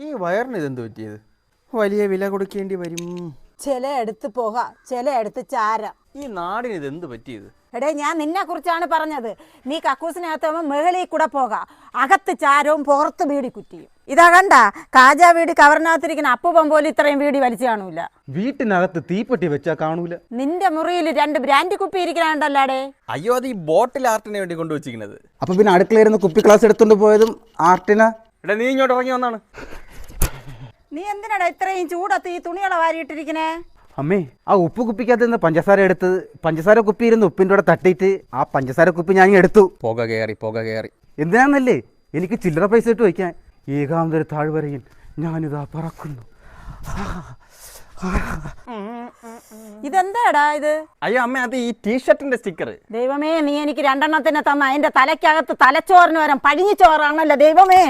ഈ വയറിന് ഇതെന്ത് പറ്റിയത്? വലിയ വില കൊടുക്കേണ്ടി വരും. ചിലയിടത്ത് പുക, ചിലയിടത്ത് ചാരം. ഈ നാടിന് ഇതെന്ത് പറ്റിയത്? എടേ, ഞാൻ നിന്നെ കുറിച്ചാണ് പറഞ്ഞത്. നീ കക്കൂസിനകത്താകുമ്പോൾ മുകളിൽ കൂടെ പോക, അകത്ത് ചാരവും പുറത്ത് വീടി കുറ്റിയും. ഇതാ കണ്ട, കാജാ വീട് കവറിനകത്തിരിക്കുന്ന അപ്പൂപ്പൻ പോലും ഇത്രയും വീടി വലിച്ചു കാണൂല. വീട്ടിനകത്ത് തീപ്പെട്ടി വെച്ചാ കാണൂല. നിന്റെ മുറിയിൽ 2 ബ്രാൻഡ് കുപ്പി ഇരിക്കണുണ്ടല്ലാടേ. അയ്യോ, അത് ഈ ബോട്ടിൽ ആർട്ടിന് വേണ്ടി കൊണ്ടുവച്ചിരിക്കുന്നത്. അപ്പൊ പിന്നെ അടുക്കളയിരുന്ന് കുപ്പി ഗ്ലാസ് എടുത്തോണ്ട് പോയതും ആർട്ടിന. എടാ, നീ ഇങ്ങോട്ട് ഇറങ്ങി വന്നാണ്. നീ എന്തിനാടാ ഇത്രയും ചൂടത്ത് ഈ തുണികളെ വാരിയിട്ടിരിക്കണേ? അമ്മേ, ആ ഉപ്പ് കുപ്പിക്കകത്ത് നിന്ന് പഞ്ചസാര എടുത്തത്, പഞ്ചസാര കുപ്പി ഇരുന്ന് ഉപ്പിൻ്റെ കൂടെ തട്ടിയിട്ട് ആ പഞ്ചസാര കുപ്പി ഞാൻ എടുത്തു. പുക കയറി. എന്തിനാന്നല്ലേ, എനിക്ക് ചില്ലറ പൈസ ഇട്ട് വയ്ക്കാൻ. ഏകാന്തര താഴ്വരയിൽ ഞാനിതാ പറക്കുന്നു. ഇതെന്താടാ ഇത്? അയ്യോ അമ്മ, അത് ഈ ടീഷർട്ടിന്റെ സ്റ്റിക്കർ. ദൈവമേ, നീ എനിക്ക് 2 എണ്ണത്തിനെ തന്ന അതിന്റെ തലയ്ക്കകത്ത് തലച്ചോറിന് വരാൻ പഴിഞ്ഞ ചോറാണല്ലോ ദൈവമേ.